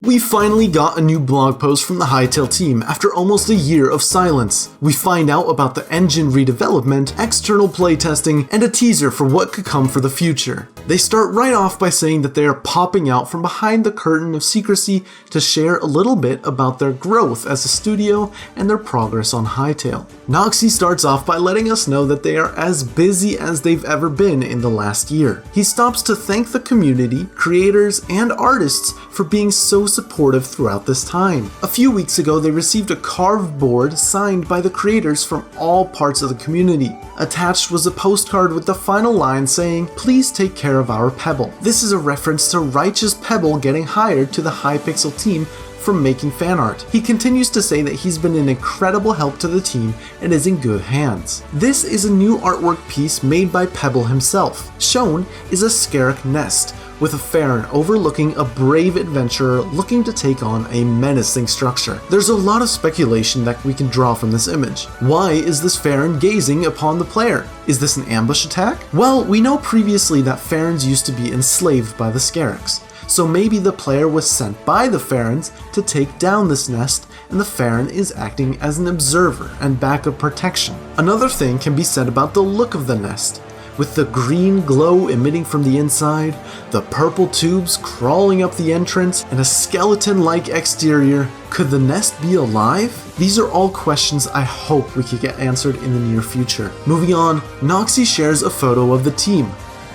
We finally got a new blog post from the Hytale team after almost a year of silence. We find out about the engine redevelopment, external playtesting, and a teaser for what could come for the future. They start right off by saying that they are popping out from behind the curtain of secrecy to share a little bit about their growth as a studio and their progress on Hytale. Noxie starts off by letting us know that they are as busy as they've ever been in the last year. He stops to thank the community, creators, and artists for being so supportive throughout this time. A few weeks ago, they received a carved board signed by the creators from all parts of the community. Attached was a postcard with the final line saying, "Please take care of our Pebble." This is a reference to Righteous Pebble getting hired to the Hypixel team for making fan art. He continues to say that he's been an incredible help to the team and is in good hands. This is a new artwork piece made by Pebble himself. Shown is a Scarrick nest, with a Farron overlooking a brave adventurer looking to take on a menacing structure. There's a lot of speculation that we can draw from this image. Why is this Farron gazing upon the player? Is this an ambush attack? Well, we know previously that Farrons used to be enslaved by the Scarricks, so maybe the player was sent by the Farrons to take down this nest, and the Farron is acting as an observer and backup protection. Another thing can be said about the look of the nest. With the green glow emitting from the inside, the purple tubes crawling up the entrance, and a skeleton-like exterior, could the nest be alive? These are all questions I hope we could get answered in the near future. Moving on, Noxie shares a photo of the team.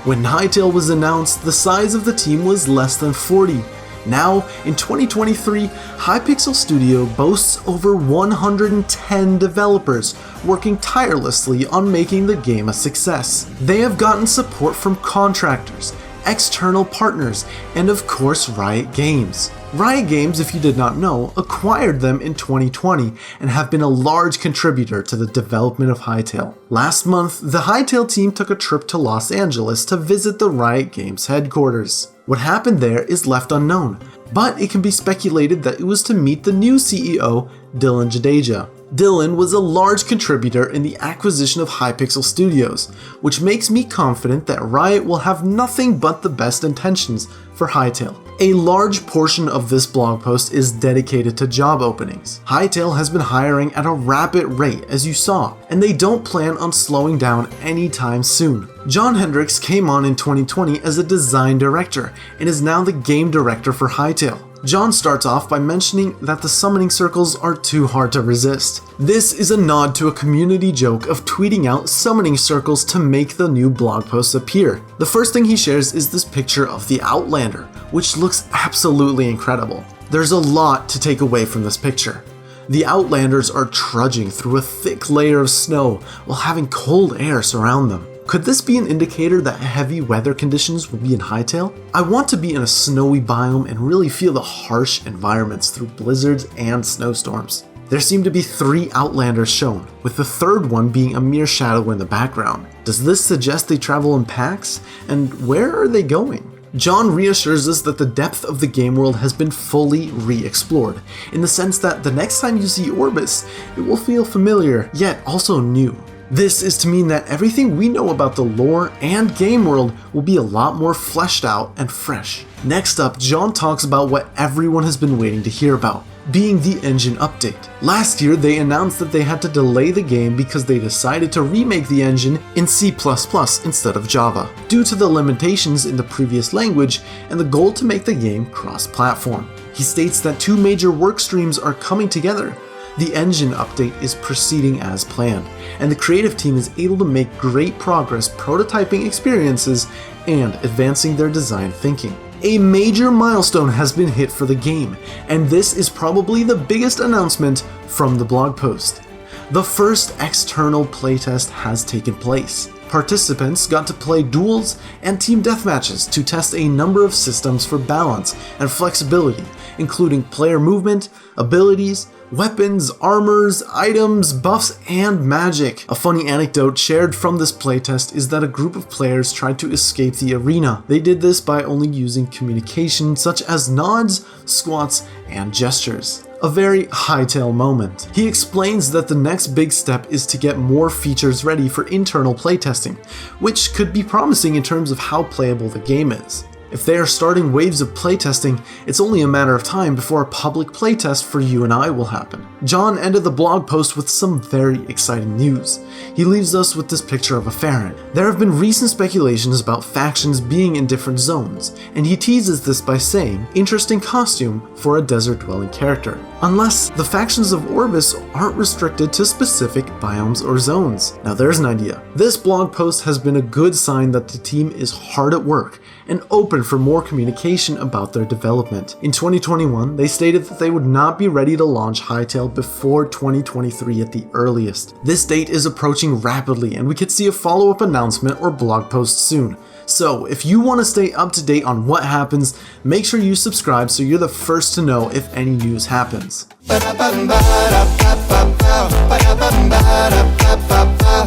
When Hytale was announced, the size of the team was less than 40. Now, in 2023, Hypixel Studio boasts over 110 developers working tirelessly on making the game a success. They have gotten support from contractors, external partners, and of course Riot Games. Riot Games, if you did not know, acquired them in 2020 and have been a large contributor to the development of Hytale. Last month, the Hytale team took a trip to Los Angeles to visit the Riot Games headquarters. What happened there is left unknown, but it can be speculated that it was to meet the new CEO, Dylan Jadeja. Dylan was a large contributor in the acquisition of Hypixel Studios, which makes me confident that Riot will have nothing but the best intentions for Hytale. A large portion of this blog post is dedicated to job openings. Hytale has been hiring at a rapid rate, as you saw, and they don't plan on slowing down anytime soon. John Hendricks came on in 2020 as a design director and is now the game director for Hytale. John starts off by mentioning that the summoning circles are too hard to resist. This is a nod to a community joke of tweeting out summoning circles to make the new blog posts appear. The first thing he shares is this picture of the Outlander, which looks absolutely incredible. There's a lot to take away from this picture. The Outlanders are trudging through a thick layer of snow while having cold air surround them. Could this be an indicator that heavy weather conditions will be in Hytale? I want to be in a snowy biome and really feel the harsh environments through blizzards and snowstorms. There seem to be 3 Outlanders shown, with the third one being a mere shadow in the background. Does this suggest they travel in packs? And where are they going? John reassures us that the depth of the game world has been fully re-explored, in the sense that the next time you see Orbis, it will feel familiar, yet also new. This is to mean that everything we know about the lore and game world will be a lot more fleshed out and fresh. Next up, John talks about what everyone has been waiting to hear about, being the engine update. Last year, they announced that they had to delay the game because they decided to remake the engine in C++ instead of Java, due to the limitations in the previous language and the goal to make the game cross-platform. He states that 2 major work streams are coming together. The engine update is proceeding as planned, and the creative team is able to make great progress prototyping experiences and advancing their design thinking. A major milestone has been hit for the game, and this is probably the biggest announcement from the blog post. The first external playtest has taken place. Participants got to play duels and team deathmatches to test a number of systems for balance and flexibility, including player movement, abilities, weapons, armors, items, buffs, and magic. A funny anecdote shared from this playtest is that a group of players tried to escape the arena. They did this by only using communication such as nods, squats, and gestures. A very Hytale moment. He explains that the next big step is to get more features ready for internal playtesting, which could be promising in terms of how playable the game is. If they are starting waves of playtesting, it's only a matter of time before a public playtest for you and I will happen. John ended the blog post with some very exciting news. He leaves us with this picture of a Farron. There have been recent speculations about factions being in different zones, and he teases this by saying, interesting costume for a desert-dwelling character. Unless the factions of Orbis aren't restricted to specific biomes or zones. Now there's an idea. This blog post has been a good sign that the team is hard at work and open for more communication about their development. In 2021, they stated that they would not be ready to launch Hytale before 2023 at the earliest. This date is approaching rapidly, and we could see a follow-up announcement or blog post soon. So, if you want to stay up to date on what happens, make sure you subscribe so you're the first to know if any news happens.